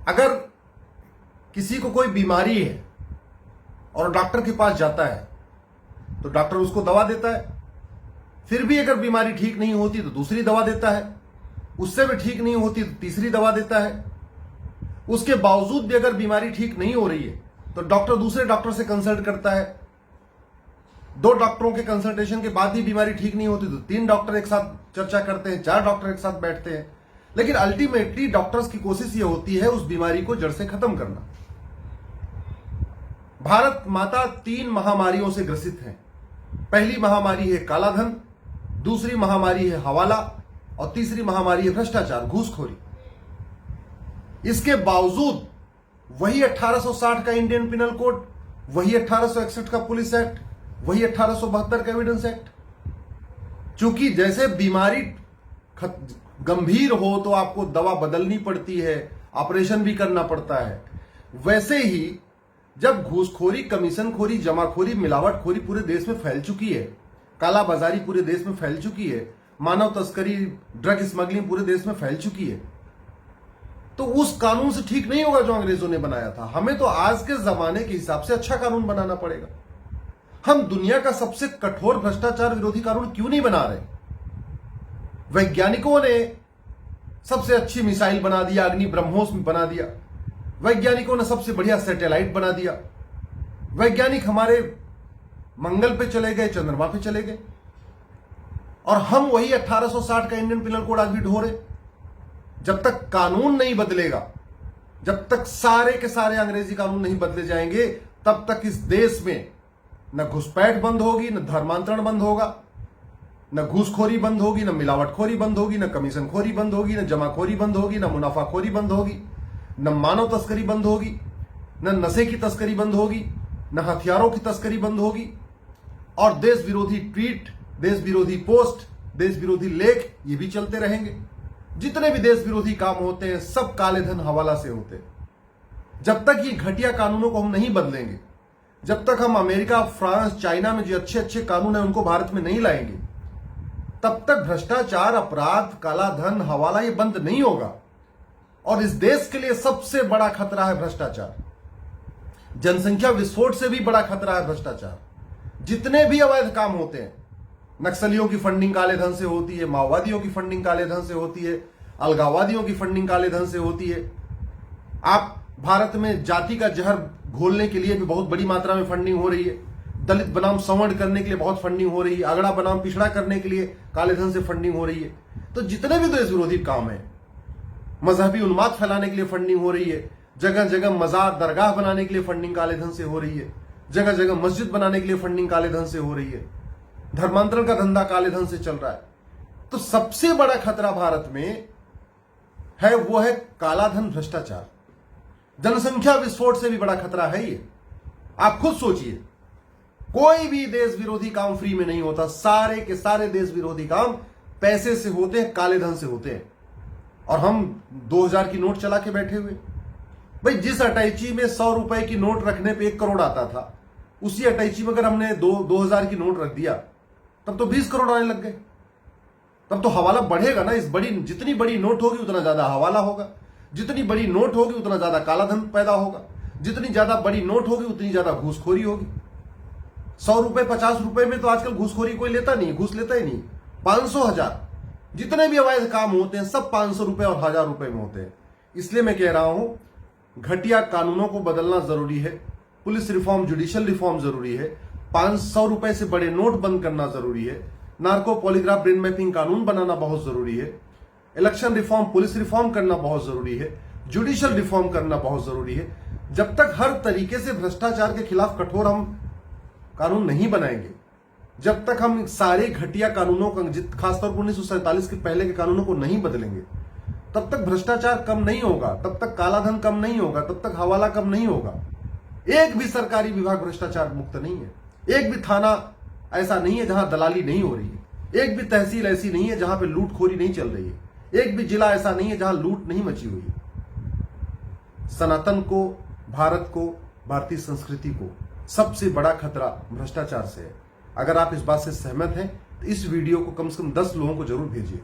अगर किसी को कोई बीमारी है और डॉक्टर के पास जाता है तो डॉक्टर उसको दवा देता है, फिर भी अगर बीमारी ठीक नहीं होती तो दूसरी दवा देता है, उससे भी ठीक नहीं होती तो तीसरी दवा देता है। उसके बावजूद भी अगर बीमारी ठीक नहीं हो रही है तो डॉक्टर दूसरे डॉक्टर से कंसल्ट करता है। 2 डॉक्टरों के कंसल्टेशन के बाद भी बीमारी ठीक नहीं होती तो 3 डॉक्टर एक साथ चर्चा करते हैं, 4 डॉक्टर एक साथ बैठते हैं। लेकिन अल्टीमेटली डॉक्टर्स की कोशिश यह होती है उस बीमारी को जड़ से खत्म करना। भारत माता 3 महामारियों से ग्रसित है। पहली महामारी है काला धन, दूसरी महामारी है हवाला और तीसरी महामारी है भ्रष्टाचार, घूसखोरी। इसके बावजूद वही 1860 का इंडियन पिनल कोड, वही 1861 का पुलिस एक्ट, वही 1872 का एविडेंस एक्ट। चूंकि जैसे बीमारी गंभीर हो तो आपको दवा बदलनी पड़ती है, ऑपरेशन भी करना पड़ता है, वैसे ही जब घूसखोरी, कमीशनखोरी, जमाखोरी, मिलावटखोरी पूरे देश में फैल चुकी है, काला बाजारी पूरे देश में फैल चुकी है, मानव तस्करी, ड्रग स्मगलिंग पूरे देश में फैल चुकी है, तो उस कानून से ठीक नहीं होगा जो अंग्रेजों ने बनाया था। हमें तो आज के जमाने के हिसाब से अच्छा कानून बनाना पड़ेगा। हम दुनिया का सबसे कठोर भ्रष्टाचार विरोधी कानून क्यों नहीं बना रहे? वैज्ञानिकों ने सबसे अच्छी मिसाइल बना दिया, अग्नि ब्रह्मोस बना दिया, वैज्ञानिकों ने सबसे बढ़िया सैटेलाइट बना दिया, वैज्ञानिक हमारे मंगल पे चले गए, चंद्रमा पे चले गए, और हम वही 1860 का इंडियन पिनल कोड आज भी ढो रहे। जब तक कानून नहीं बदलेगा, जब तक सारे के सारे अंग्रेजी कानून नहीं बदले जाएंगे, तब तक इस देश में न घुसपैठ बंद होगी, न धर्मांतरण बंद होगा, न घूसखोरी बंद होगी, न मिलावटखोरी बंद होगी, न कमीशनखोरी बंद होगी, न जमाखोरी बंद होगी, न मुनाफाखोरी बंद होगी, न मानव तस्करी बंद होगी, न नशे की तस्करी बंद होगी, न हथियारों की तस्करी बंद होगी। और देश विरोधी ट्वीट, देश विरोधी पोस्ट, देश विरोधी लेख ये भी चलते रहेंगे। जितने भी देश विरोधी काम होते हैं सब काले धन हवाला से होते हैं। जब तक ये घटिया कानूनों को हम नहीं बदलेंगे, जब तक हम अमेरिका, फ्रांस, चाइना में जो अच्छे अच्छे कानून है उनको भारत में नहीं लाएंगे, तब तक भ्रष्टाचार, अपराध, काला धन, हवाला ये बंद नहीं होगा। और इस देश के लिए सबसे बड़ा खतरा है भ्रष्टाचार। जनसंख्या विस्फोट से भी बड़ा खतरा है भ्रष्टाचार। जितने भी अवैध काम होते हैं, नक्सलियों की फंडिंग काले धन से होती है, माओवादियों की फंडिंग काले धन से होती है, अलगाववादियों की फंडिंग काले धन से होती है। आप भारत में जाति का जहर घोलने के लिए भी बहुत बड़ी मात्रा में फंडिंग हो रही है, दलित बनाम सवर्ण करने के लिए बहुत फंडिंग हो रही है, अगड़ा बनाम पिछड़ा करने के लिए काले धन से फंडिंग हो रही है। तो जितने भी देश विरोधी काम है, मजहबी उन्माद फैलाने के लिए फंडिंग हो रही है, जगह जगह मजार, दरगाह बनाने के लिए फंडिंग काले धन से हो रही है, जगह जगह मस्जिद बनाने के लिए फंडिंग काले धन से हो रही है, धर्मांतरण का धंधा काले धन से चल रहा है। तो सबसे बड़ा खतरा भारत में है वो है काला धन, भ्रष्टाचार। जनसंख्या विस्फोट से भी बड़ा खतरा है ये। आप खुद सोचिए, कोई भी देश विरोधी काम फ्री में नहीं होता। सारे के सारे देश विरोधी काम पैसे से होते हैं, काले धन से होते हैं। और हम 2000 की नोट चला के बैठे हुए। भाई, जिस अटैची में 100 रुपए की नोट रखने पे 1 करोड़ आता था, उसी अटैची में अगर हमने 2000 की नोट रख दिया तब तो 20 करोड़ आने लग गए। तब तो हवाला बढ़ेगा ना। जितनी बड़ी नोट होगी उतना ज्यादा हवाला होगा, जितनी बड़ी नोट होगी उतना ज्यादा काला धन पैदा होगा, जितनी ज्यादा बड़ी नोट होगी उतनी ज्यादा घूसखोरी होगी। 100 रुपए, 50 रुपए में तो आजकल घूसखोरी कोई लेता नहीं, घूस लेता ही नहीं। 500, 1000, जितने भी अवैध काम होते हैं सब 500 रुपए और 1000 रुपए में होते हैं। इसलिए मैं कह रहा हूं, घटिया कानूनों को बदलना जरूरी है, पुलिस रिफॉर्म, जुडिशियल रिफॉर्म जरूरी है, 500 रुपए से बड़े नोट बंद करना जरूरी है, नार्को पॉलीग्राफ ब्रेन मैपिंग कानून बनाना बहुत जरूरी है, इलेक्शन रिफॉर्म, पुलिस रिफॉर्म करना बहुत जरूरी है, जुडिशियल रिफॉर्म करना बहुत जरूरी है। जब तक हर तरीके से भ्रष्टाचार के खिलाफ कठोर हम कानून नहीं बनाएंगे, जब तक हम सारे घटिया कानूनों का, खासतौर पर 1947 के पहले के कानूनों को नहीं बदलेंगे, तब तक भ्रष्टाचार कम नहीं होगा, तब तक काला धन कम नहीं होगा, तब तक हवाला कम नहीं होगा। एक भी सरकारी विभाग भ्रष्टाचार मुक्त नहीं है, एक भी थाना ऐसा नहीं है जहां दलाली नहीं हो रही है, एक भी तहसील ऐसी नहीं है जहां पे लूटखोरी नहीं चल रही है, एक भी जिला ऐसा नहीं है जहां लूट नहीं मची हुई है। सनातन को, भारत को, भारतीय संस्कृति को सबसे बड़ा खतरा भ्रष्टाचार से है। अगर आप इस बात से सहमत हैं तो इस वीडियो को कम से कम 10 लोगों को जरूर भेजिए।